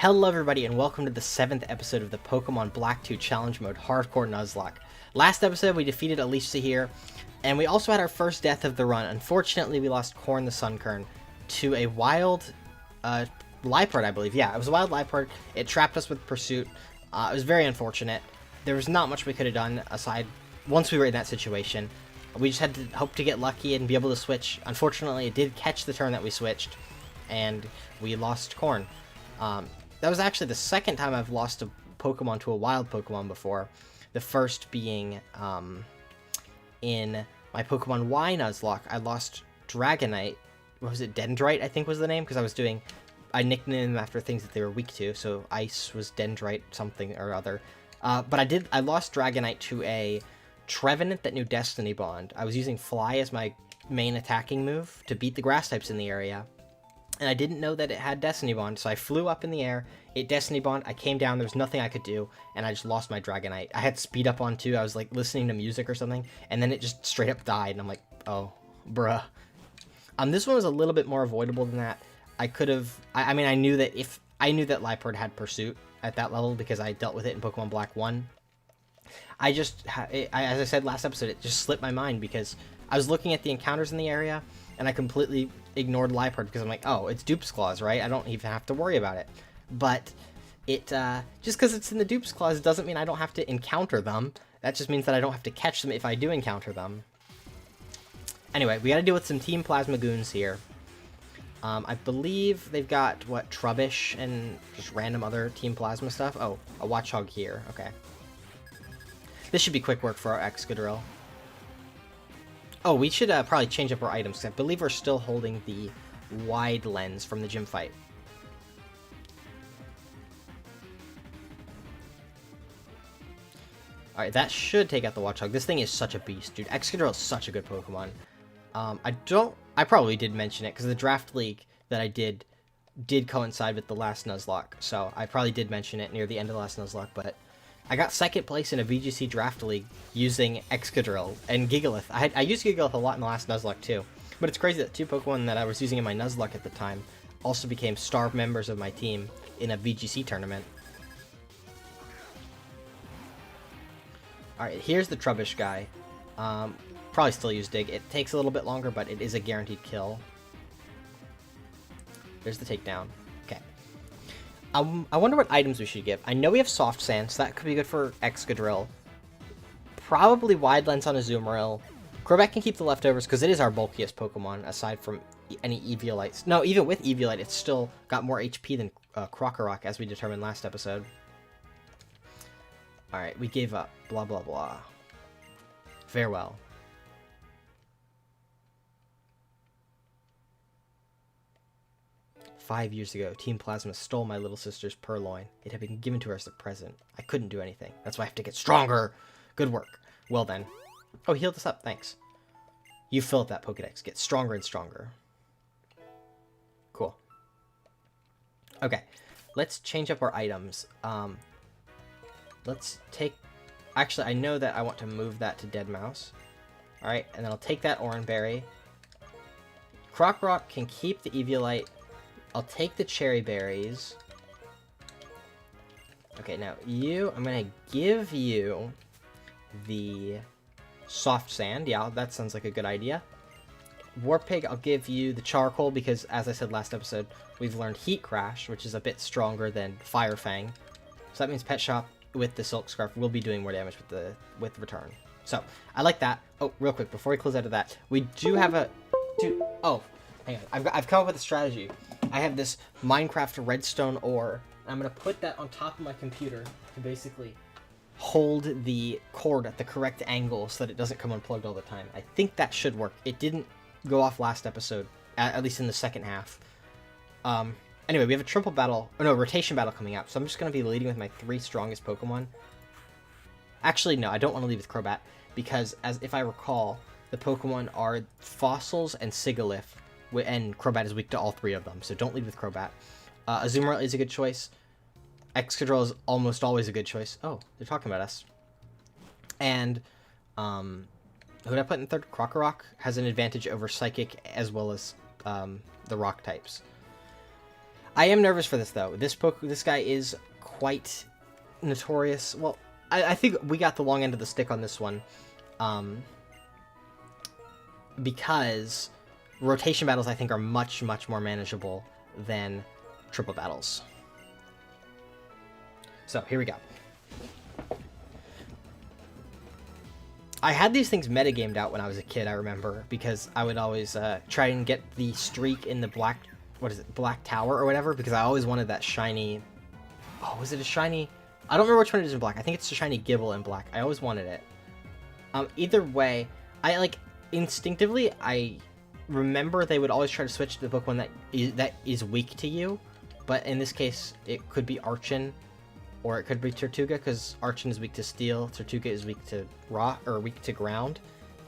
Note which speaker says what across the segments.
Speaker 1: Hello everybody and welcome to the 7th episode of the Pokémon Black 2 Challenge Mode Hardcore Nuzlocke. Last episode we defeated Alicia here, and we also had our first death of the run. Unfortunately we lost Corn the Sunkern to a wild Liepard, I believe. Yeah, it was a wild Liepard. It trapped us with Pursuit. It was very unfortunate. There was not much we could have done aside once we were in that situation. We just had to hope to get lucky and be able to switch. Unfortunately it did catch the turn that we switched, and we lost Corn. That was actually the second time I've lost a Pokemon to a wild Pokemon before. The first being in my Pokemon Y Nuzlocke. I lost Dragonite. What was it? Dendrite, I think was the name, because I nicknamed them after things that they were weak to. So Ice was Dendrite something or other. But I lost Dragonite to a Trevenant that knew Destiny Bond. I was using Fly as my main attacking move to beat the grass types in the area. And I didn't know that it had Destiny Bond, so I flew up in the air, it Destiny Bond, I came down, there was nothing I could do, and I just lost my Dragonite. I had speed up on too, I was like listening to music or something, and then it just straight up died, and I'm like, oh, bruh. This one was a little bit more avoidable than that. I could have, I mean, I knew that Liepard had Pursuit at that level because I dealt with it in Pokemon Black 1. As I said last episode, it just slipped my mind because I was looking at the encounters in the area, and I completely ignored Liepard because I'm like, oh, it's Dupes Clause, right? I don't even have to worry about it. But it just because it's in the Dupes Clause doesn't mean I don't have to encounter them. That just means that I don't have to catch them if I do encounter them. Anyway, we got to deal with some Team Plasma Goons here. I believe they've got, what, Trubbish and just random other Team Plasma stuff? Oh, a Watchog here. Okay. This should be quick work for our Excadrill. Oh, we should probably change up our items, because I believe we're still holding the wide lens from the gym fight. Alright, that should take out the Watchog. This thing is such a beast, dude. Excadrill is such a good Pokemon. I probably did mention it, because the draft league that I did coincide with the last Nuzlocke, so I probably did mention it near the end of the last Nuzlocke, but I got second place in a VGC draft league using Excadrill and Gigalith. I used Gigalith a lot in the last Nuzlocke too. But it's crazy that two Pokemon that I was using in my Nuzlocke at the time also became star members of my team in a VGC tournament. Alright, here's the Trubbish guy. Probably still use Dig. It takes a little bit longer, but it is a guaranteed kill. There's the takedown. Okay. I wonder what items we should give. I know we have Soft Sand, so that could be good for Excadrill. Probably Wide Lens on Azumarill. Crobat can keep the leftovers, because it is our bulkiest Pokemon, aside from any Eviolites. No, even with Eviolite, it's still got more HP than Krokorok, as we determined last episode. Alright, we gave up. Blah, blah, blah. Farewell. "5 years ago, Team Plasma stole my little sister's purloin. It had been given to her as a present. I couldn't do anything. That's why I have to get stronger. Good work. Well then." Oh, he healed us up. Thanks. You fill up that Pokedex. Get stronger and stronger. Cool. Okay. Let's change up our items. Let's take... Actually, I know that I want to move that to Dead Mouse. Alright, and then I'll take that Oran Berry. Krokorok can keep the Eviolite. I'll take the Cherry Berries. Okay, now I'm going to give you the Soft Sand. Yeah, that sounds like a good idea. Warpig, I'll give you the Charcoal because, as I said last episode, we've learned Heat Crash, which is a bit stronger than Fire Fang. So that means Pet Shop with the Silk Scarf will be doing more damage with Return. So, I like that. Oh, real quick, before we close out of that, we do have a... Oh, hang on. I've come up with a strategy. I have this Minecraft redstone ore. I'm going to put that on top of my computer to basically hold the cord at the correct angle so that it doesn't come unplugged all the time. I think that should work. It didn't go off last episode, at least in the second half. Anyway, we have a rotation battle coming out, so I'm just going to be leading with my 3 strongest Pokemon. Actually, no, I don't want to lead with Crobat, because if I recall, the Pokemon are Fossils and Sigilyph, and Crobat is weak to all 3 of them, so don't lead with Crobat. Azumarill is a good choice. Excadrill is almost always a good choice. Oh, they're talking about us. And, who did I put in third? Krokorok has an advantage over Psychic as well as the Rock types. I am nervous for this, though. This guy is quite notorious. Well, I think we got the long end of the stick on this one. Because rotation battles, I think, are much, much more manageable than triple battles. So, here we go. I had these things metagamed out when I was a kid, I remember, because I would always try and get the streak in the black, Black Tower or whatever, because I always wanted that shiny... Oh, was it a shiny... I don't remember which one it is in black. I think it's a shiny Gibble in black. I always wanted it. Either way, instinctively, I remember they would always try to switch to the Pokemon that is weak to you, but in this case, it could be Archon, or it could be Tortuga, because Archon is weak to Steel, Tortuga is weak to Rock, or weak to Ground.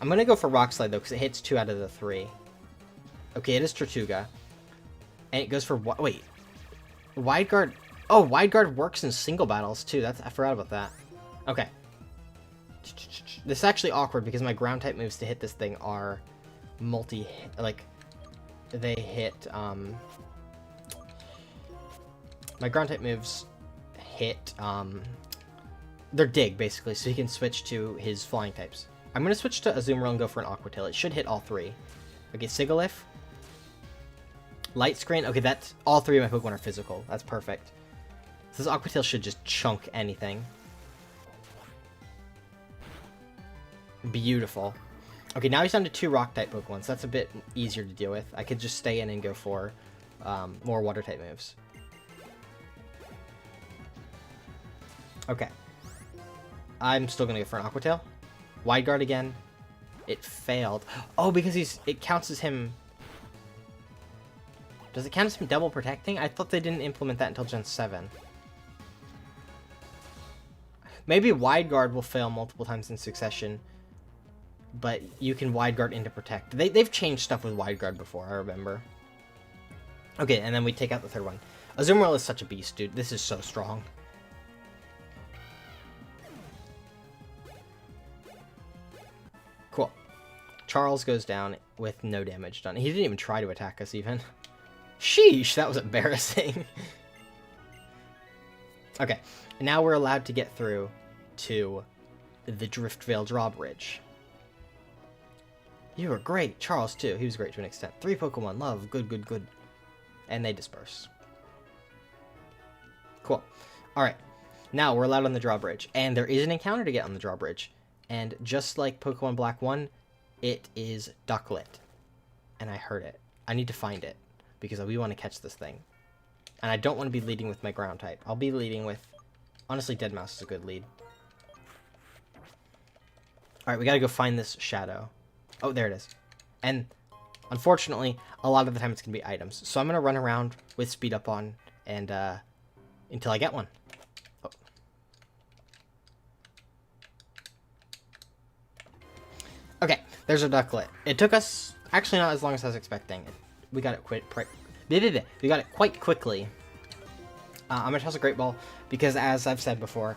Speaker 1: I'm gonna go for Rock Slide, though, because it hits 2 out of the 3. Okay, it is Tortuga. And it goes for... Wait. Wide Guard... Oh, Wide Guard works in single battles, too. I forgot about that. Okay. This is actually awkward, because my Ground-type moves to hit this thing are they hit, my Ground-type moves hit, they're Dig, basically, so he can switch to his flying types. I'm going to switch to Azumarill and go for an Aqua Tail. It should hit all 3. Okay, Sigilyph. Light Screen. Okay, that's... All 3 of my Pokemon are physical. That's perfect. So this Aqua Tail should just chunk anything. Beautiful. Okay, now he's down to 2 Rock-type Pokemon, so that's a bit easier to deal with. I could just stay in and go for more Water-type moves. Okay. I'm still going to go for an Aqua Tail. Wide Guard again. It failed. Oh, because it counts as him... Does it count as him double protecting? I thought they didn't implement that until Gen 7. Maybe Wide Guard will fail multiple times in succession, but you can Wide Guard into Protect. They've changed stuff with Wide Guard before, I remember. Okay, and then we take out the 3rd one. Azumarill is such a beast, dude. This is so strong. Cool. Charles goes down with no damage done. He didn't even try to attack us, even. Sheesh, that was embarrassing. Okay, now we're allowed to get through to the Driftvale Drawbridge. You were great. Charles, too. He was great to an extent. 3 Pokemon. Love. Good, good, good. And they disperse. Cool. Alright. Now we're allowed on the drawbridge. And there is an encounter to get on the drawbridge. And just like Pokemon Black 1, it is Ducklet. And I heard it. I need to find it, because we want to catch this thing. And I don't want to be leading with my ground type. I'll be leading with... Honestly, Dead Mouse is a good lead. Alright, we gotta go find this shadow. Oh, there it is. And, unfortunately, a lot of the time it's gonna be items. So I'm gonna run around with speed up on, and, until I get one. Oh. Okay, there's a Ducklet. It took us, actually not as long as I was expecting. We got it we got it quite quickly. I'm gonna toss a Great Ball, because as I've said before,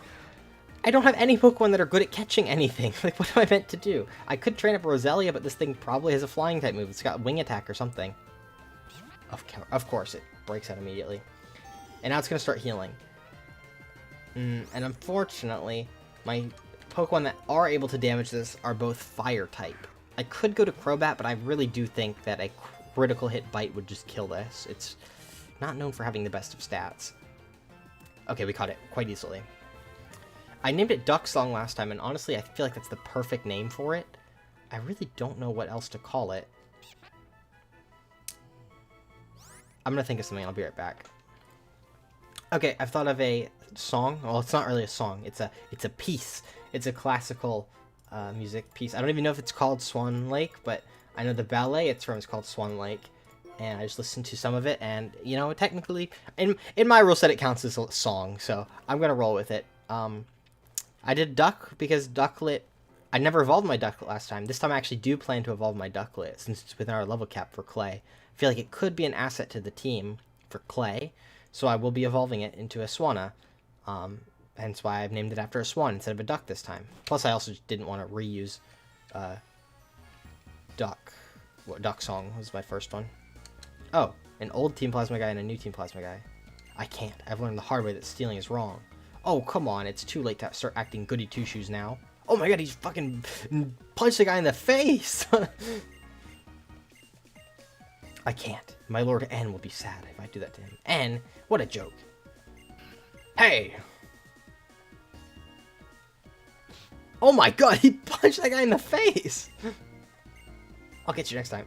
Speaker 1: I don't have any Pokemon that are good at catching anything. Like, what am I meant to do? I could train up Roselia, but this thing probably has a flying type move. It's got Wing Attack or something. Of course, it breaks out immediately. And now it's gonna start healing. And unfortunately, my Pokemon that are able to damage this are both Fire type. I could go to Crobat, but I really do think that a critical hit bite would just kill this. It's not known for having the best of stats. Okay, we caught it quite easily. I named it Duck Song last time, and honestly, I feel like that's the perfect name for it. I really don't know what else to call it. I'm gonna think of something. I'll be right back. Okay, I've thought of a song. Well, it's not really a song. It's a piece. It's a classical music piece. I don't even know if it's called Swan Lake, but I know the ballet it's from is called Swan Lake. And I just listened to some of it, and, you know, technically, in my rule set, it counts as a song, so I'm gonna roll with it. I did Duck, because Ducklet, I never evolved my Ducklet last time. This time I actually do plan to evolve my Ducklet, since it's within our level cap for Clay. I feel like it could be an asset to the team for Clay, so I will be evolving it into a Swanna. Hence why I've named it after a swan instead of a duck this time. Plus, I also didn't want to reuse Duck. Duck Song was my first one. Oh, An old Team Plasma guy and a new Team Plasma guy. I can't. I've learned the hard way that stealing is wrong. Oh, come on. It's too late to start acting goody two-shoes now. Oh my god, he's fucking punched the guy in the face! I can't. My Lord N will be sad if I do that to him. N? What a joke. Hey! Oh my god, he punched that guy in the face! I'll get you next time.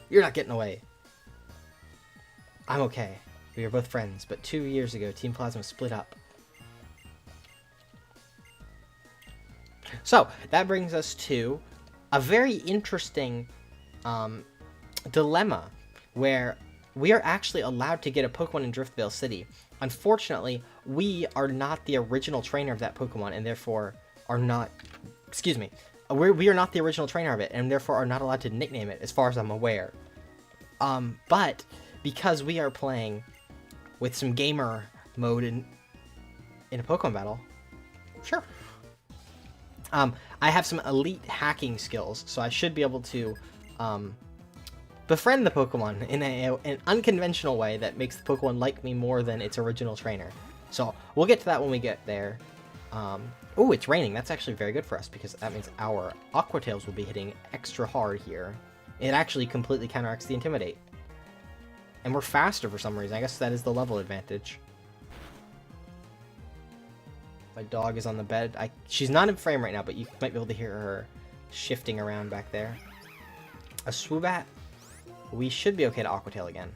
Speaker 1: You're not getting away. I'm okay. We are both friends, but 2 years ago, Team Plasma split up. So, that brings us to a very interesting dilemma, where we are actually allowed to get a Pokemon in Driftvale City. Unfortunately, we are not the original trainer of that Pokemon, and therefore are not... Excuse me. We are not the original trainer of it, and therefore are not allowed to nickname it, as far as I'm aware. But, because we are playing with some gamer mode in a Pokemon battle, sure. I have some elite hacking skills, so I should be able to befriend the Pokemon in an unconventional way that makes the Pokemon like me more than its original trainer. So we'll get to that when we get there. Oh, it's raining. That's actually very good for us, because that means our Aqua Tails will be hitting extra hard here. It actually completely counteracts the Intimidate. And we're faster for some reason. I guess that is the level advantage. My dog is on the bed. She's not in frame right now, but you might be able to hear her shifting around back there. A Swoobat. We should be okay to Aqua Tail again.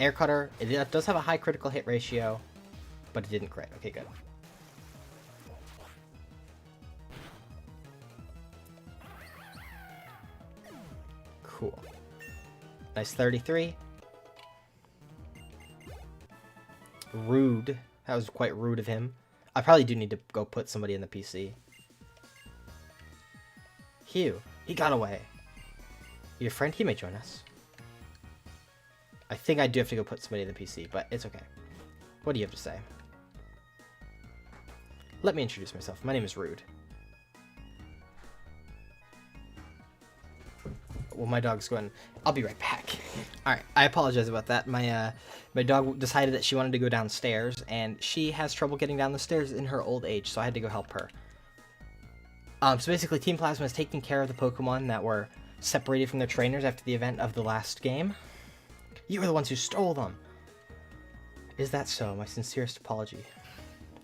Speaker 1: Air Cutter. It does have a high critical hit ratio, but it didn't crit. Okay, good. Cool. Nice 33. Rude. That was quite rude of him. I probably do need to go put somebody in the PC. Hugh. He got away. Your friend? He may join us. I think I do have to go put somebody in the PC, but it's okay. What do you have to say? Let me introduce myself. My name is Rude. Well, my dog's going... I'll be right back. Alright, I apologize about that. My dog decided that she wanted to go downstairs, and she has trouble getting down the stairs in her old age, so I had to go help her. So basically, Team Plasma is taking care of the Pokemon that were separated from their trainers after the event of the last game. You were the ones who stole them. Is that so? My sincerest apology.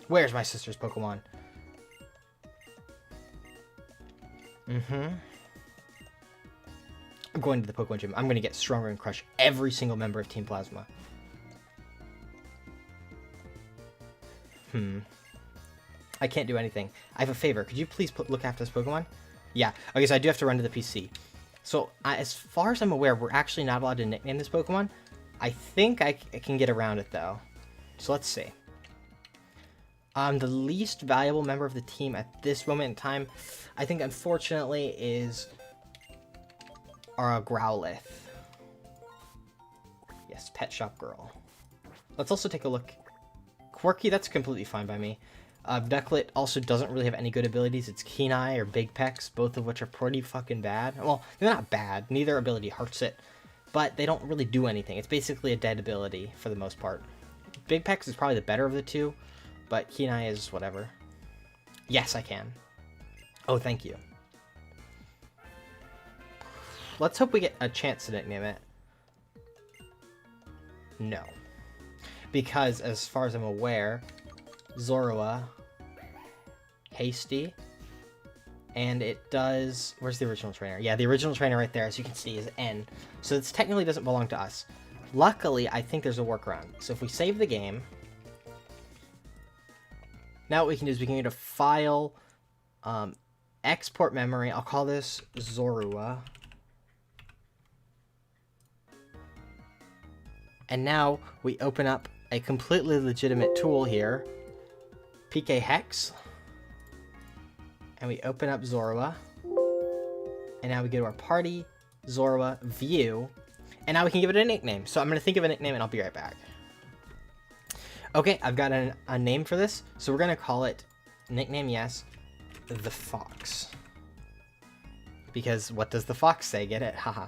Speaker 1: Where's my sister's Pokemon? I'm going to the Pokemon Gym. I'm going to get stronger and crush every single member of Team Plasma. I can't do anything. I have a favor. Could you please look after this Pokemon? Yeah. Okay, so I do have to run to the PC. So, as far as I'm aware, we're actually not allowed to nickname this Pokemon. I think I can get around it, though. So, let's see. The least valuable member of the team at this moment in time, I think, unfortunately, is... our Growlithe. Yes, Pet Shop Girl. Let's also take a look. Quirky, that's completely fine by me. Ducklet also doesn't really have any good abilities. It's Keen Eye or Big Pecs, both of which are pretty fucking bad. Well, they're not bad. Neither ability hurts it, but they don't really do anything. It's basically a dead ability for the most part. Big Pecs is probably the better of the two, but Keen Eye is whatever. Yes, I can. Oh, thank you. Let's hope we get a chance to nickname it. No. Because, as far as I'm aware, Zorua, Hasty, and it does... Where's the original trainer? Yeah, the original trainer right there, as you can see, is N. So this technically doesn't belong to us. Luckily, I think there's a workaround. So if we save the game... Now what we can do is we can go to File, Export Memory. I'll call this Zorua. And now we open up a completely legitimate tool here, PK Hex, and we open up Zorua, and now we go to our party, Zorua, view, and now we can give it a nickname. So I'm going to think of a nickname and I'll be right back. Okay, I've got a name for this, so we're going to call it, nickname yes, the Fox. Because what does the Fox say? Get it? Haha.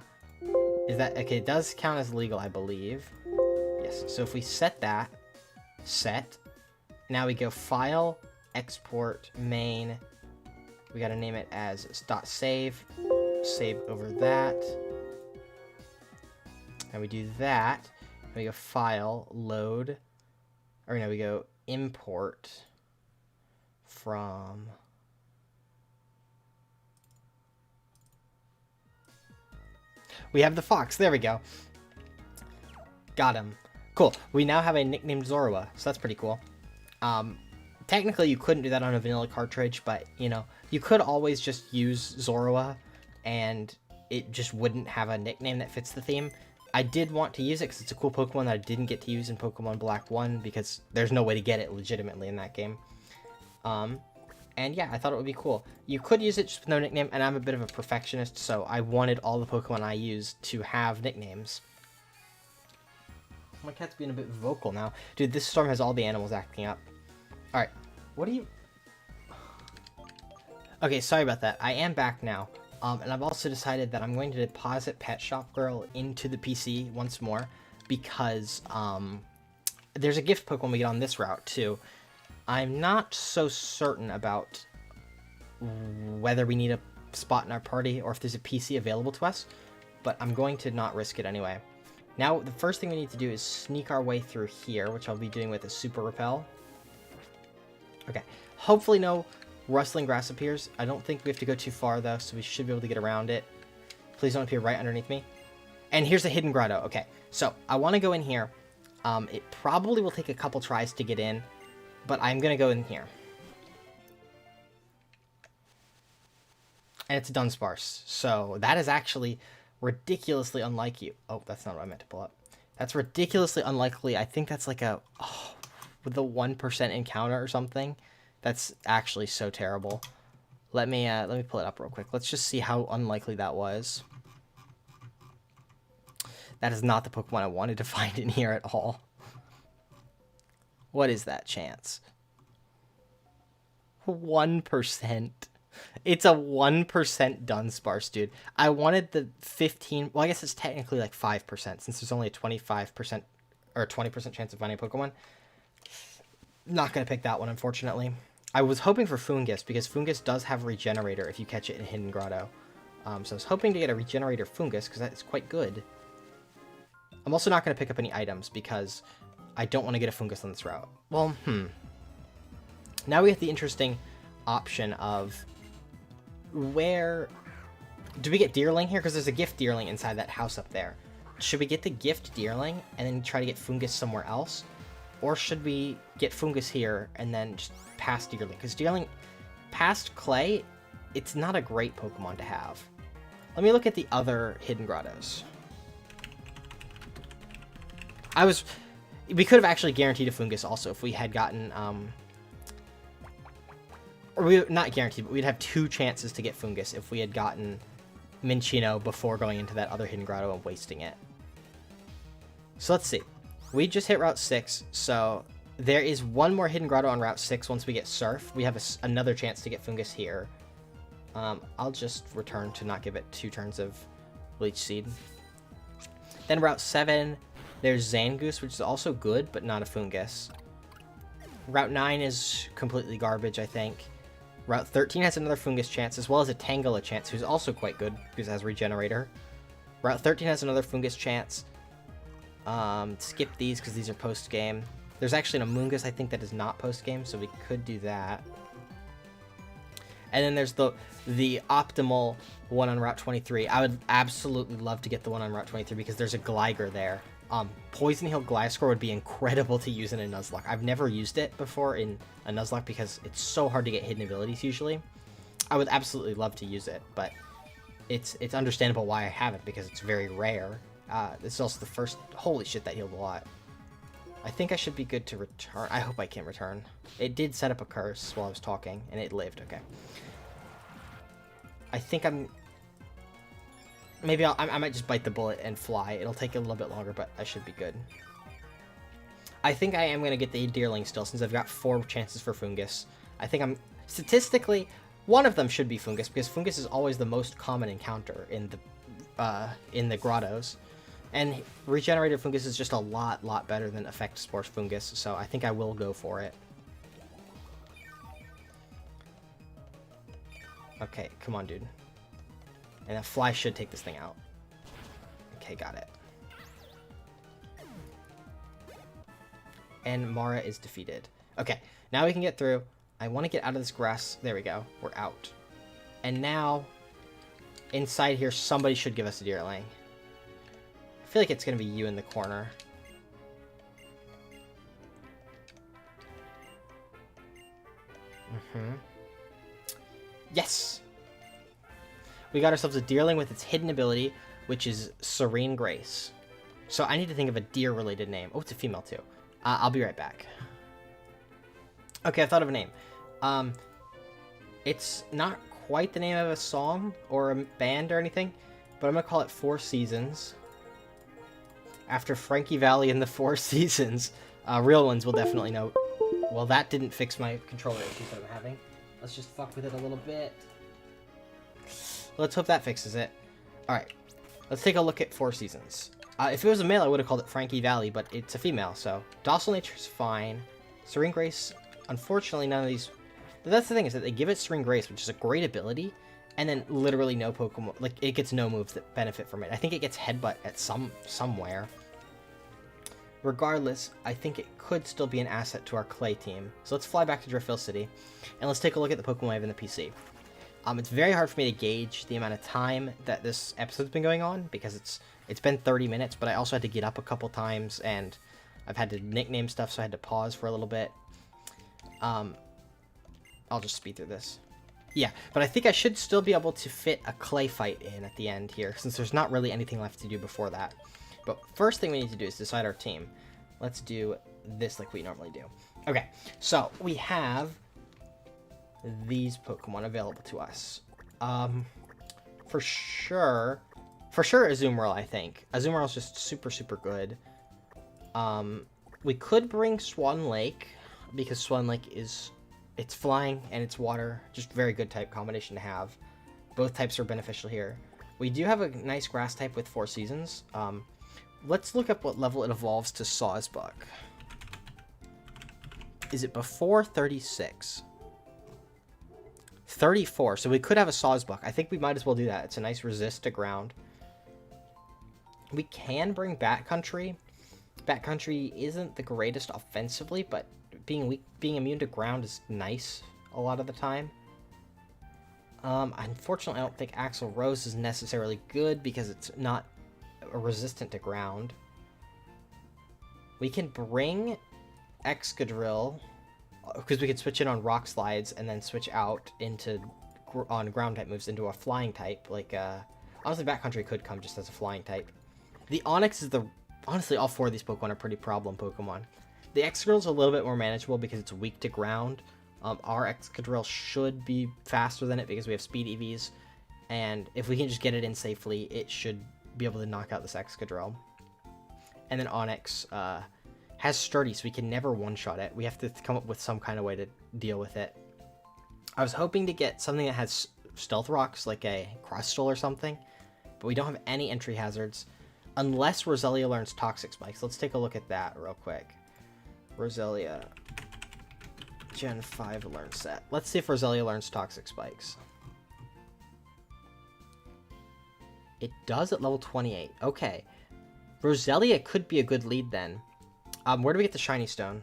Speaker 1: Is that, okay, it does count as legal, I believe. this. So if we set that, set, now we go File, Export, Main. We got to name it as .save. Save over that. And we do that. And we go File, Load. Or no, we go Import from... We have the fox. There we go. Got him. Cool. We now have a nicknamed Zorua, so that's pretty cool. Technically, you couldn't do that on a vanilla cartridge, but, you know, you could always just use Zorua, and it just wouldn't have a nickname that fits the theme. I did want to use it because it's a cool Pokemon that I didn't get to use in Pokemon Black 1, because there's no way to get it legitimately in that game. And yeah, I thought it would be cool. You could use it just with no nickname, and I'm a bit of a perfectionist, so I wanted all the Pokemon I use to have nicknames. My cat's being a bit vocal now. Dude, this storm has all the animals acting up. Alright, what do you... Okay, sorry about that. I am back now. And I've also decided that I'm going to deposit Pet Shop Girl into the PC once more, because there's a gift Pokemon we get on this route, too. I'm not so certain about whether we need a spot in our party or if there's a PC available to us, but I'm going to not risk it anyway. Now, the first thing we need to do is sneak our way through here, which I'll be doing with a Super Repel. Okay, hopefully no rustling grass appears. I don't think we have to go too far, though, so we should be able to get around it. Please don't appear right underneath me. And here's a hidden grotto. Okay, so I want to go in here. It probably will take a couple tries to get in, but I'm going to go in here. And it's a Dunsparce. So that is actually ridiculously unlike you. Oh, that's not what I meant to pull up. That's ridiculously unlikely. I think that's like a... Oh, with a 1% encounter or something. That's actually so terrible. Let me pull it up real quick. Let's just see how unlikely that was. That is not the Pokemon I wanted to find in here at all. What is that chance? 1%. It's a 1% Dunsparce, dude. I wanted the 15... Well, I guess it's technically like 5%, since there's only a 25% or 20% chance of finding a Pokemon. Not going to pick that one, unfortunately. I was hoping for Fungus, because Fungus does have Regenerator if you catch it in Hidden Grotto. So I was hoping to get a Regenerator Fungus, because that's quite good. I'm also not going to pick up any items, because I don't want to get a Fungus on this route. Well, Now we have the interesting option of where... Do we get Deerling here? Because there's a gift Deerling inside that house up there. Should we get the gift Deerling and then try to get Fungus somewhere else? Or should we get Fungus here and then just pass Deerling? Because Deerling, past Clay, it's not a great Pokemon to have. Let me look at the other Hidden Grottos. We could have actually guaranteed a Fungus also if we had gotten... not guaranteed, but we'd have 2 chances to get Fungus if we had gotten Minccino before going into that other Hidden Grotto and wasting it. So let's see. We just hit Route 6, so there is one more Hidden Grotto on Route 6 once we get Surf. We have another chance to get Fungus here. I'll just return to not give it 2 turns of Leech Seed. Then Route 7, there's Zangoose, which is also good, but not a Fungus. Route 9 is completely garbage, I think. Route 13 has another Fungus chance, as well as a Tangela chance, who's also quite good, because it has Regenerator. Route 13 has another Fungus chance. Skip these, because these are post-game. There's actually an Amoonguss, I think, that is not post-game, so we could do that. And then there's the optimal one on Route 23. I would absolutely love to get the one on Route 23, because there's a Gligar there. Poison Heal Gliscor would be incredible to use in a Nuzlocke. I've never used it before in a Nuzlocke because it's so hard to get hidden abilities usually. I would absolutely love to use it, but it's understandable why I haven't, because it's very rare. This is also the first... Holy shit, that healed a lot. I think I should be good to return. I hope I can return. It did set up a curse while I was talking, and it lived. Okay. I think I'm... Maybe I might just bite the bullet and fly. It'll take a little bit longer, but I should be good. I think I am going to get the Deerling still, since I've got 4 chances for Fungus. I think I'm... Statistically, one of them should be Fungus, because Fungus is always the most common encounter in the grottos. And Regenerated Fungus is just a lot better than Effect Spore Fungus, so I think I will go for it. Okay, come on, dude. And a fly should take this thing out. Okay, got it. And Mara is defeated. Okay, now we can get through. I want to get out of this grass. There we go. We're out. And now, inside here, somebody should give us a Deerling. I feel like it's going to be you in the corner. Yes! We got ourselves a Deerling with its hidden ability, which is Serene Grace. So I need to think of a deer-related name. Oh, it's a female, too. I'll be right back. Okay, I thought of a name. It's not quite the name of a song or a band or anything, but I'm going to call it Four Seasons. After Frankie Valli and the Four Seasons. Real ones will definitely know. Well, that didn't fix my controller issues that I'm having. Let's just fuck with it a little bit. Let's hope that fixes it. Alright, let's take a look at Four Seasons. If it was a male, I would have called it Frankie Valli, but it's a female, so... Docile Nature's fine. Serene Grace, unfortunately, none of these... That's the thing, is that they give it Serene Grace, which is a great ability, and then literally no Pokemon... Like, it gets no moves that benefit from it. I think it gets Headbutt at somewhere. Regardless, I think it could still be an asset to our Clay team. So let's fly back to Driftville City, and let's take a look at the Pokemon Wave in the PC. It's very hard for me to gauge the amount of time that this episode's been going on, because it's been 30 minutes, but I also had to get up a couple times, and I've had to nickname stuff, so I had to pause for a little bit. I'll just speed through this. Yeah, but I think I should still be able to fit a Clay fight in at the end here, since there's not really anything left to do before that. But first thing we need to do is decide our team. Let's do this like we normally do. Okay, so we have these Pokemon available to us. For sure Azumarill, I think. Azumarill's just super good. We could bring Swan Lake, because Swan Lake it's flying and it's water. Just very good type combination to have. Both types are beneficial here. We do have a nice grass type with Four Seasons. Let's look up what level it evolves to Sawsbuck. Is it before 36? 34, so we could have a Sawsbuck. I think we might as well do that. It's a nice resist to ground. We can bring Backcountry. Backcountry isn't the greatest offensively, but being immune to ground is nice a lot of the time. Unfortunately, I don't think Axel Rose is necessarily good because it's not resistant to ground. We can bring Excadrill, because we could switch it on Rock Slides and then switch out into on ground type moves into a flying type. Like, honestly, Backcountry could come just as a flying type. The Onix is honestly, all four of these Pokemon are pretty problem Pokemon. The Excadrill is a little bit more manageable because it's weak to ground. Our Excadrill should be faster than it because we have speed EVs, and if we can just get it in safely, it should be able to knock out this Excadrill. And then Onix has Sturdy, so we can never one-shot it. We have to come up with some kind of way to deal with it. I was hoping to get something that has Stealth Rocks, like a Crustle or something, but we don't have any entry hazards, unless Roselia learns Toxic Spikes. Let's take a look at that real quick. Roselia, Gen 5 learn set. Let's see if Roselia learns Toxic Spikes. It does at level 28. Okay. Roselia could be a good lead then. Where do we get the Shiny Stone?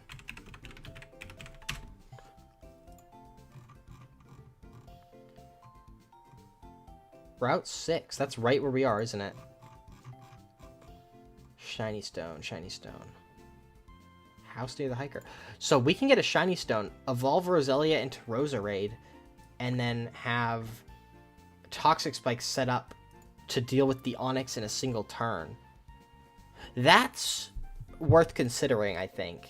Speaker 1: Route 6. That's right where we are, isn't it? Shiny Stone, Shiny Stone. House near the Hiker. So we can get a Shiny Stone, evolve Roselia into Roserade, and then have Toxic Spikes set up to deal with the Onix in a single turn. That's worth considering, I think.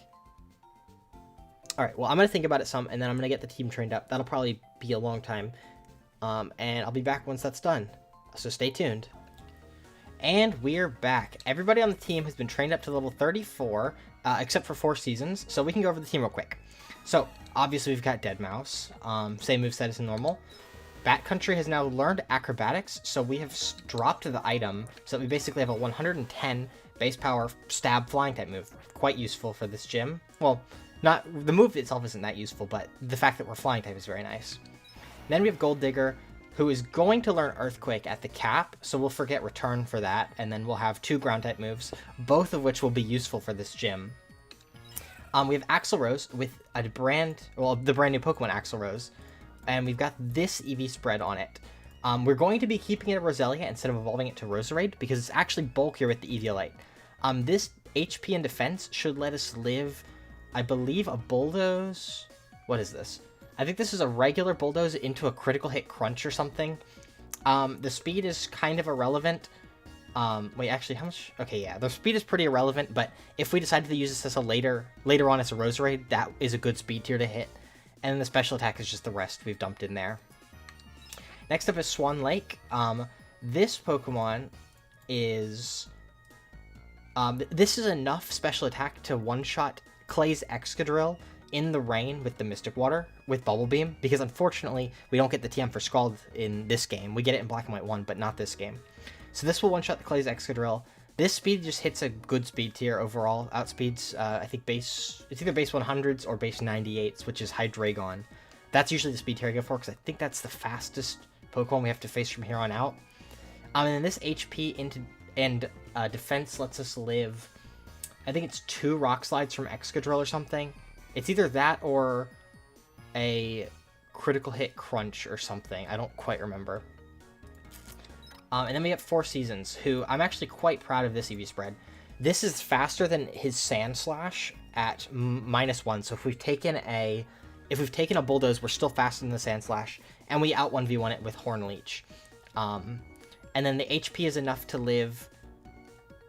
Speaker 1: Alright, well, I'm going to think about it some, and then I'm going to get the team trained up. That'll probably be a long time. And I'll be back once that's done. So stay tuned. And we're back. Everybody on the team has been trained up to level 34, except for Four Seasons. So we can go over the team real quick. So, obviously we've got Deadmau5. Same moveset as normal. Bat Country has now learned acrobatics, so we have dropped the item so that we basically have a 110 base power stab flying type move. Quite useful for this gym. Well, not the move itself isn't that useful, but the fact that we're flying type is very nice. Then we have Gold Digger, who is going to learn Earthquake at the cap, so we'll forget Return for that, and then we'll have 2 ground type moves, both of which will be useful for this gym. We have Axel Rose with the brand new Pokemon Axel Rose, and we've got this EV spread on it. We're going to be keeping it a Roselia instead of evolving it to Roserade, because it's actually bulkier with the Eviolite. This HP and defense should let us live, I believe, a Bulldoze. What is this? I think this is a regular Bulldoze into a critical hit crunch or something. The speed is kind of irrelevant. Wait, actually, how much? Okay, yeah, the speed is pretty irrelevant, but if we decide to use this as a later on as a Roserade, that is a good speed tier to hit. And then the special attack is just the rest we've dumped in there. Next up is Swan Lake. This Pokemon is... this is enough special attack to one-shot Clay's Excadrill in the rain with the Mystic Water, with Bubble Beam, because unfortunately, we don't get the TM for Scald in this game. We get it in Black and White 1, but not this game. So this will one-shot the Clay's Excadrill. This speed just hits a good speed tier overall. Outspeeds, I think it's either base 100s or base 98s, which is Hydreigon. That's usually the speed tier I go for, because I think that's the fastest Pokemon we have to face from here on out. And then this HP and defense lets us live, I think it's 2 Rock Slides from Excadrill or something. It's either that or a critical hit crunch or something. I don't quite remember. And then we have 4 Seasons, who I'm actually quite proud of this EV spread. This is faster than his Sand Slash at -1. So if we've taken a Bulldoze, we're still faster than the Sand Slash, and we out 1v1 it with Horn Leech. And then the HP is enough to live,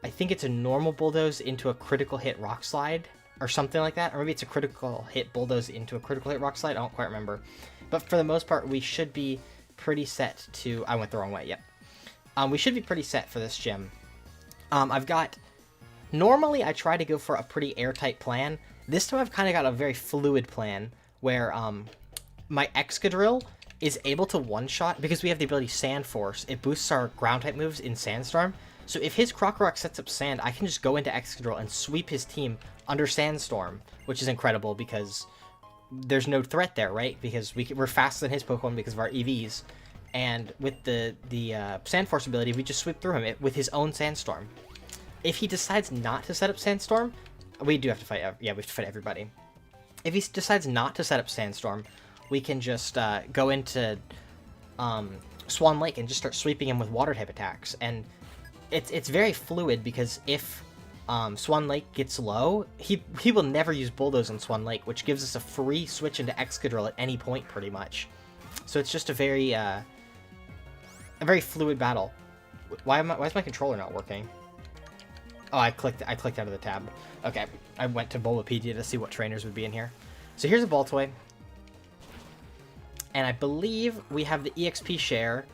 Speaker 1: I think it's a normal Bulldoze into a critical hit Rock Slide, or something like that. Or maybe it's a critical hit Bulldoze into a critical hit Rock Slide. I don't quite remember. But for the most part, we should be pretty set to... I went the wrong way, yep. We should be pretty set for this gym. Normally, I try to go for a pretty airtight plan. This time, I've kind of got a very fluid plan, where my Excadrill is able to one-shot, because we have the ability Sand Force. It boosts our ground-type moves in Sandstorm. So if his Krokorok sets up Sand, I can just go into Excadrill and sweep his team under Sandstorm, which is incredible, because there's no threat there, right? Because we're faster than his Pokemon because of our EVs. And with the Sand Force ability, we just sweep through him with his own Sandstorm. If he decides not to set up Sandstorm, we do have to fight. Yeah, we have to fight everybody. If he decides not to set up Sandstorm, we can just go into Swan Lake and just start sweeping him with water type attacks. And it's very fluid, because if Swan Lake gets low, he will never use Bulldoze on Swan Lake, which gives us a free switch into Excadrill at any point, pretty much. So it's just a very fluid battle. Why is my controller not working? Oh, I clicked out of the tab. Okay, I went to Bulbapedia to see what trainers would be in here. So here's a Baltoy. And I believe we have the EXP share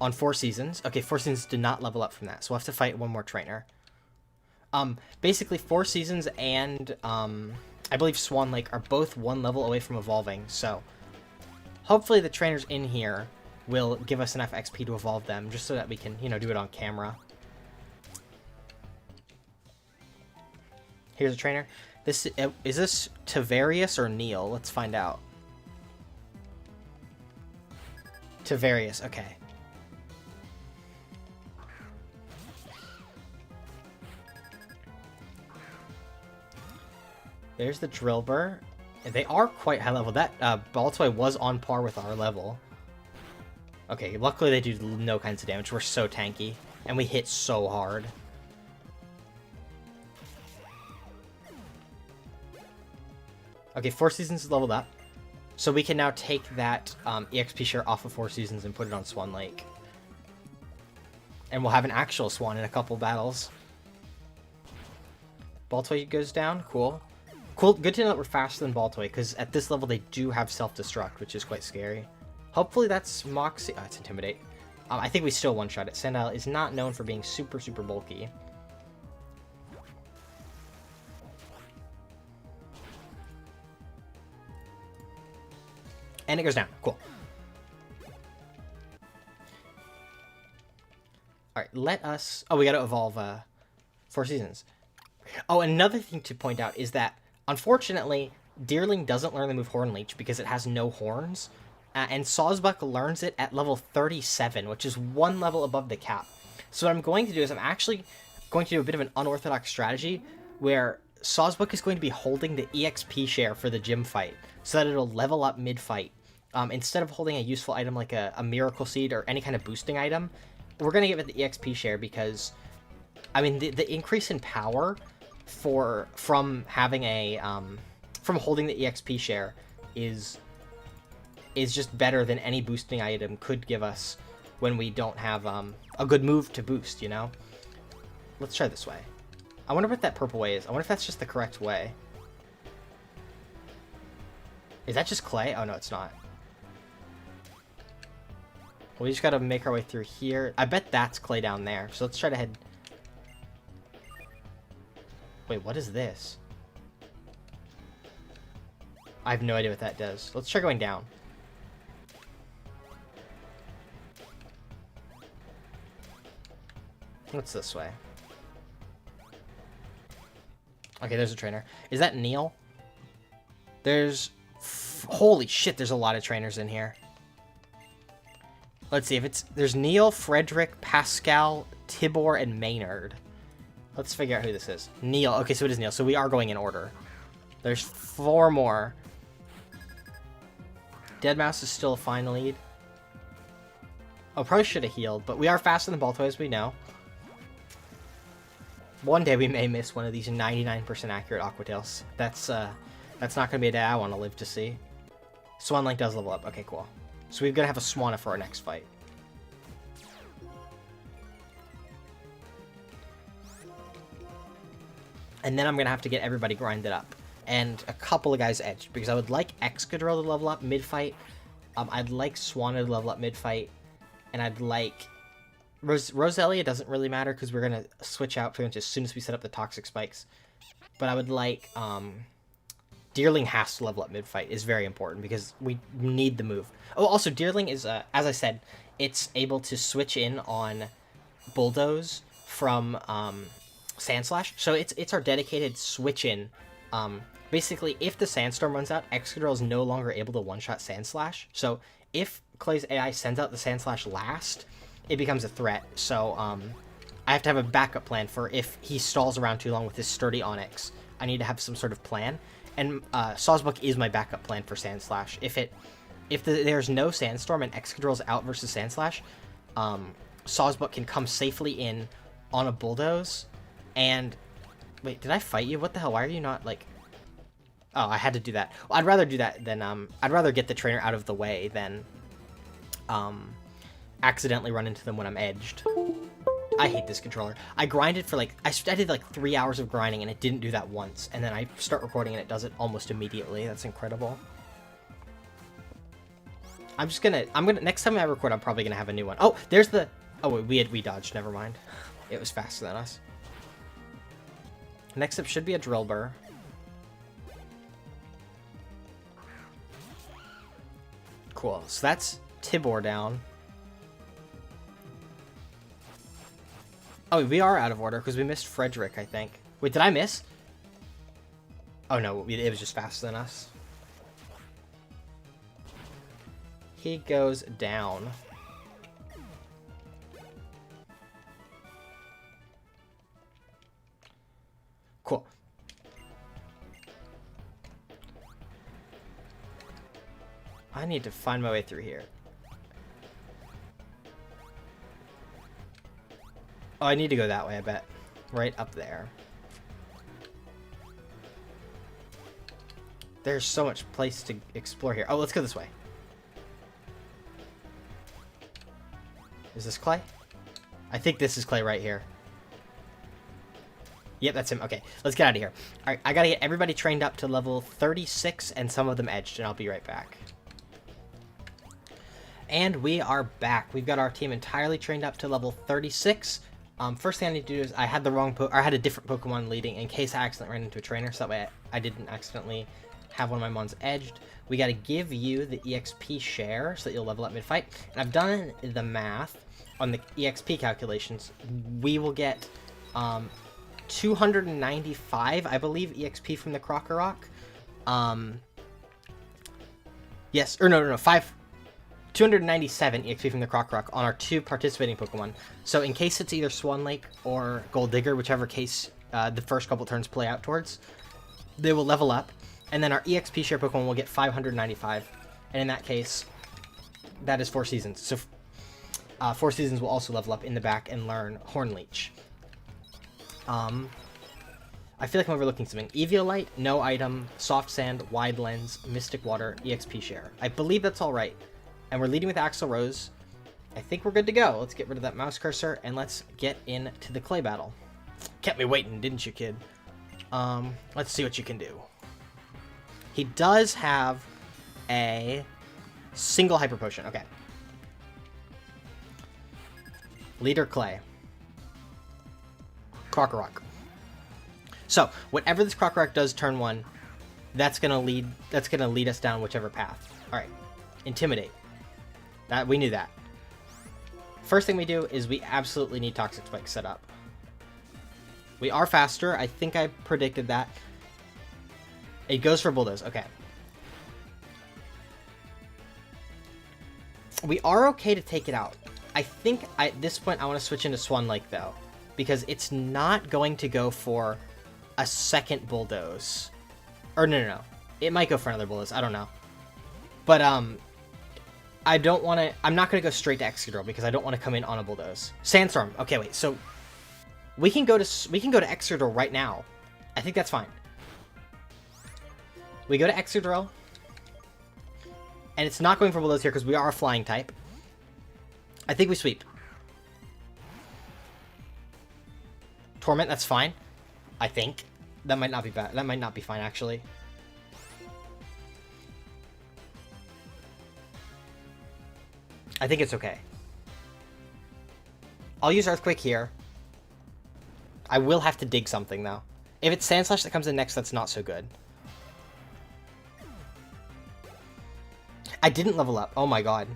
Speaker 1: on 4 Seasons. Okay, 4 Seasons did not level up from that, so we'll have to fight one more trainer. Basically, 4 Seasons and I believe Swan Lake are both 1 level away from evolving, so hopefully the trainers in here will give us enough XP to evolve them, just so that we can, do it on camera. Here's a trainer. Is this Tavarius or Neil? Let's find out. Tavarius, okay. There's the Drillbur. They are quite high level. That Baltoy was on par with our level. Okay, luckily they do no kinds of damage. We're so tanky, and we hit so hard. Okay, 4 Seasons is leveled up. So we can now take that EXP share off of 4 Seasons and put it on Swan Lake. And we'll have an actual Swan in a couple battles. Baltoy goes down. Cool. Cool. Good to know that we're faster than Baltoy, because at this level they do have self-destruct, which is quite scary. Hopefully that's Moxie. Oh, it's Intimidate. I think we still one-shot it. Sandile is not known for being super, super bulky. And it goes down. Cool. let us... Oh, we got to evolve 4 seasons. Oh, another thing to point out is that, unfortunately, Deerling doesn't learn the move Horn Leech because it has no horns. And Sawsbuck learns it at level 37, which is 1 level above the cap. So what I'm going to do is I'm actually going to do a bit of an unorthodox strategy where Sawsbuck is going to be holding the EXP share for the gym fight so that it'll level up mid-fight. Instead of holding a useful item like a Miracle Seed or any kind of boosting item, we're going to give it the EXP share because, I mean, the increase in power from having a... from holding the EXP share is just better than any boosting item could give us when we don't have a good move to boost, you know? Let's try this way. I wonder what that purple way is. I wonder if that's just the correct way. Is that just clay? Oh, no, it's not. We just gotta make our way through here. I bet that's clay down there. So let's try to head... Wait, what is this? I have no idea what that does. Let's try going down. What's this way? Okay, there's a trainer. Is that Neil? There's... Holy shit, there's a lot of trainers in here. Let's see if it's... There's Neil, Frederick, Pascal, Tibor, and Maynard. Let's figure out who this is. Neil. Okay, so it is Neil. So we are going in order. There's 4 more. Deadmau5 is still a fine lead. Oh, probably should have healed, but we are faster than Baltoy, as we know. One day we may miss one of these 99% accurate Aquatails. That's not going to be a day I want to live to see. Swanlink does level up. Okay, cool. So we're going to have a Swanna for our next fight. And then I'm going to have to get everybody grinded up. And a couple of guys edged, because I would like Excadrill to level up mid-fight. I'd like Swanna to level up mid-fight. And I'd like... Roselia doesn't really matter, because we're going to switch out pretty much as soon as we set up the Toxic Spikes. But I would like... Deerling has to level up mid-fight, is very important, because we need the move. Oh, also, Deerling is, as I said, it's able to switch in on Bulldoze from Sandslash. So it's our dedicated switch-in. Basically, if the Sandstorm runs out, Excadrill is no longer able to one-shot Sandslash. So if Clay's AI sends out the Sandslash last, it becomes a threat. So I have to have a backup plan for if he stalls around too long with his sturdy Onyx. I need to have some sort of plan. And Sawsbuck is my backup plan for Sandslash. If there's no Sandstorm and Excadrill's out versus Sandslash, Sawsbuck can come safely in on a Bulldoze. And wait, did I fight you? What the hell? Why are you not like? Oh, I had to do that. Well, I'd rather do that than I'd rather get the trainer out of the way than accidentally run into them when I'm edged. I hate this controller. I grinded for like, I did like 3 hours of grinding and it didn't do that once. And then I start recording and it does it almost immediately. That's incredible. Next time I record, I'm probably gonna have a new one. Oh, there's the, oh wait, we dodged, never mind. It was faster than us. Next up should be a Drillbur. Cool, so that's Tibor down. Oh, we are out of order because we missed Frederick, I think. Wait, did I miss? Oh no, it was just faster than us. He goes down. Cool. I need to find my way through here. Oh, I need to go that way, I bet. Right up there. There's so much place to explore here. Oh, let's go this way. Is this Clay? I think this is Clay right here. Yep, that's him. Okay, let's get out of here. Alright, I gotta get everybody trained up to level 36 and some of them edged, and I'll be right back. And we are back. We've got our team entirely trained up to level 36. First thing I need to do is I had the wrong I had a different Pokemon leading in case I accidentally ran into a trainer, so that way I didn't accidentally have one of my mons edged. We got to give you the EXP share so that you'll level up mid-fight. And I've done the math. on the EXP calculations, we will get 295, I believe, EXP from the Krokorok. Yes, or no, 297 EXP from the Krokorok on our 2 participating Pokemon. So in case it's either Swan Lake or Gold Digger, whichever case the first couple turns play out towards, they will level up, and then our EXP share Pokemon will get 595, and in that case, that is 4 seasons. So 4 seasons will also level up in the back and learn Hornleech. I feel like I'm overlooking something. Eviolite, no item, Soft Sand, Wide Lens, Mystic Water, EXP share. I believe that's all right. And we're leading with Axel Rose. I think we're good to go. Let's get rid of that mouse cursor, and let's get into the clay battle. Kept me waiting, didn't you, kid? Let's see what you can do. He does have a single Hyper Potion. Okay. Leader Clay. Krokorok. So, whatever this Krokorok does turn 1, that's gonna lead us down whichever path. Alright. Intimidate. We knew that. First thing we do is we absolutely need Toxic Spike set up. We are faster. I think I predicted that. It goes for Bulldoze. Okay. We are okay to take it out. I think at this point I want to switch into Swan Lake, though, because it's not going to go for a second Bulldoze. Or no. It might go for another Bulldoze. I don't know. But, I don't want to... I'm not going to go straight to Excadrill because I don't want to come in on a Bulldoze. Sandstorm. Okay, wait. So, we can go to Excadrill right now. I think that's fine. We go to Excadrill. And it's not going for Bulldoze here because we are a flying type. I think we sweep. Torment, that's fine. I think. That might not be bad. That might not be fine, actually. I think it's okay. I'll use Earthquake here. I will have to dig something, though. If it's Sandslash that comes in next, that's not so good. I didn't level up. Oh my god.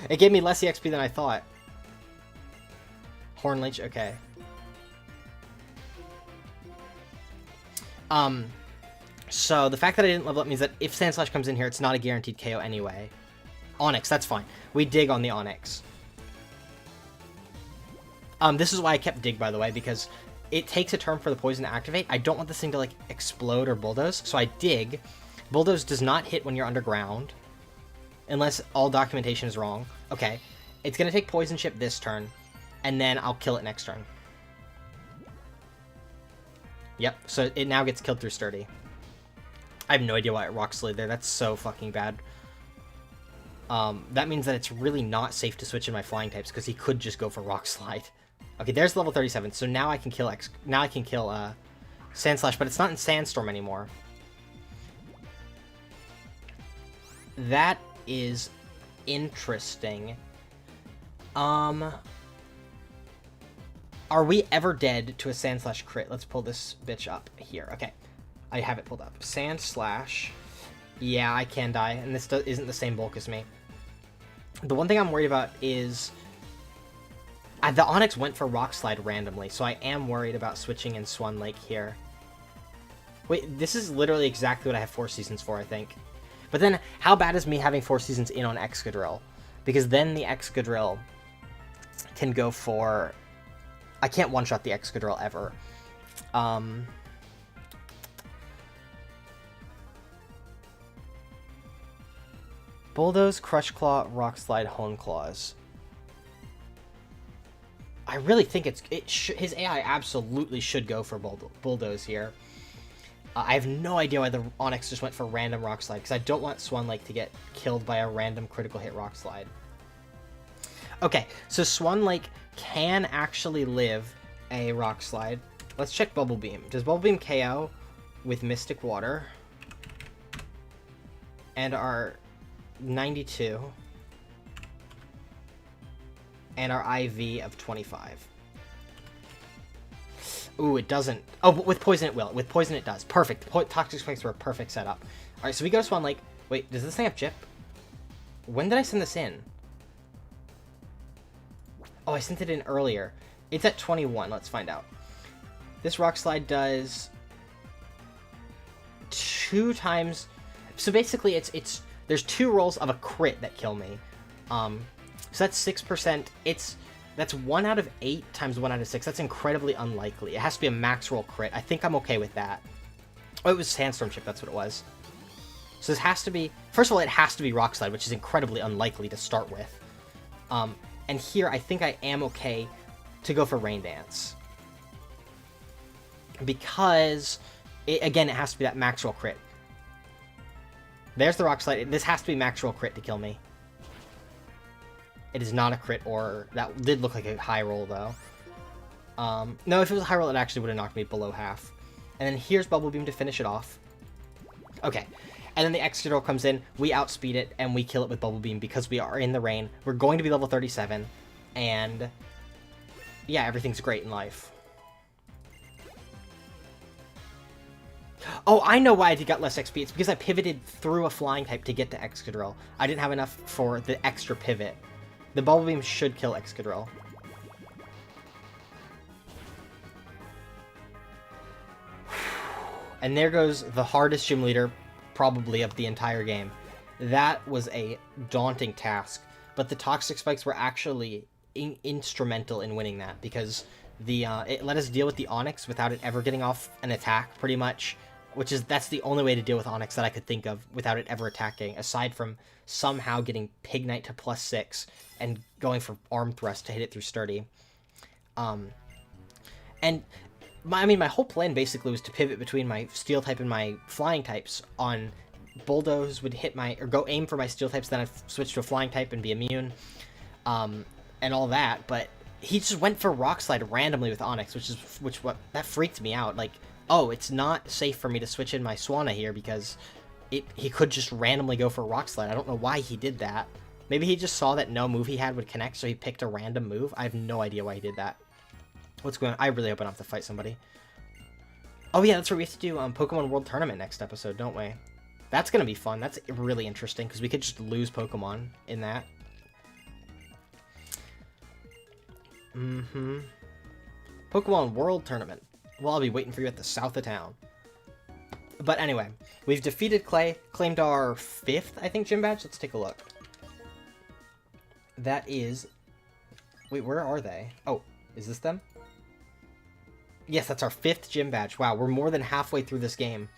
Speaker 1: It gave me less EXP than I thought. Hornleech, okay. So the fact that I didn't level up means that if Sandslash comes in here, it's not a guaranteed KO anyway. Onyx, that's fine. We dig on the Onyx. This is why I kept dig, by the way, because it takes a turn for the poison to activate. I don't want this thing to, like, explode or bulldoze, so I dig. Bulldoze does not hit when you're underground, unless all documentation is wrong. Okay, it's going to take Poison Chip this turn, and then I'll kill it next turn. Yep, so it now gets killed through Sturdy. I have no idea why it Rock Slid there. That's so fucking bad. That means that it's really not safe to switch in my flying types, because he could just go for Rock Slide. Okay, there's level 37, so now I can kill Sandslash, but it's not in Sandstorm anymore. That is interesting. Are we ever dead to a Sandslash crit? Let's pull this bitch up here. Okay, I have it pulled up. Sandslash. Yeah, I can die, and this isn't the same bulk as me. The one thing I'm worried about is... the Onyx went for Rock Slide randomly, so I am worried about switching in Swan Lake here. Wait, this is literally exactly what I have 4 seasons for, I think. But then, how bad is me having 4 seasons in on Excadrill? Because then the Excadrill can go for... I can't one-shot the Excadrill ever. Bulldoze, Crush Claw, Rock Slide, Hone Claws. I really think his AI absolutely should go for Bulldoze here. I have no idea why the Onyx just went for random Rock Slide, because I don't want Swan Lake to get killed by a random critical hit Rock Slide. Okay, so Swan Lake can actually live a Rock Slide. Let's check Bubble Beam. Does Bubble Beam KO with Mystic Water? And our 92. And our IV of 25. Ooh, it doesn't. Oh, but with Poison it will. With Poison it does. Perfect. Toxic Spikes were a perfect setup. Alright, so we go to Swan Lake. Wait, does this thing have Chip? When did I send this in? Oh, I sent it in earlier. It's at 21. Let's find out. This Rock Slide does 2 times. So basically, it's there's 2 rolls of a crit that kill me. So that's 6%. That's 1 out of 8 times 1 out of 6. That's incredibly unlikely. It has to be a max roll crit. I think I'm okay with that. Oh, it was Sandstorm Chip. That's what it was. So this has to be... First of all, it has to be Rock Slide, which is incredibly unlikely to start with. And here, I think I am okay to go for Rain Dance. Because, again, it has to be that max roll crit. There's the Rock Slide. This has to be max roll crit to kill me. It is not a crit, or... That did look like a high roll, though. No, if it was a high roll, it actually would have knocked me below half. And then here's Bubble Beam to finish it off. Okay. And then the Excadrill comes in, we outspeed it, and we kill it with Bubble Beam because we are in the rain. We're going to be level 37, and yeah, everything's great in life. Oh, I know why I got less XP. It's because I pivoted through a flying type to get to Excadrill. I didn't have enough for the extra pivot. The Bubble Beam should kill Excadrill. And there goes the hardest gym leader probably of the entire game. That was a daunting task, but the Toxic Spikes were actually instrumental in winning that, because it let us deal with the Onix without it ever getting off an attack, pretty much, that's the only way to deal with Onix that I could think of without it ever attacking, aside from somehow getting Pignite to +6 and going for Arm Thrust to hit it through Sturdy. My whole plan basically was to pivot between my Steel type and my Flying types. On Bulldoze would hit go aim for my Steel types, then I'd switch to a Flying type and be immune, and all that. But he just went for Rock Slide randomly with Onix, that freaked me out. Like, oh, it's not safe for me to switch in my Swanna here because he could just randomly go for Rock Slide. I don't know why he did that. Maybe he just saw that no move he had would connect, so he picked a random move. I have no idea why he did that. What's going on? I really hope I don't have to fight somebody. Oh yeah, that's right. We have to do Pokemon World Tournament next episode, don't we? That's going to be fun. That's really interesting, because we could just lose Pokemon in that. Pokemon World Tournament. Well, I'll be waiting for you at the south of town. But anyway, we've defeated Clay, claimed our 5th, I think, gym badge. Let's take a look. That is... Wait, where are they? Oh, is this them? Yes, that's our 5th gym badge. Wow, we're more than halfway through this game.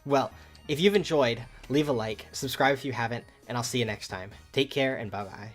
Speaker 1: Well, if you've enjoyed, leave a like, subscribe if you haven't, and I'll see you next time. Take care, and bye-bye.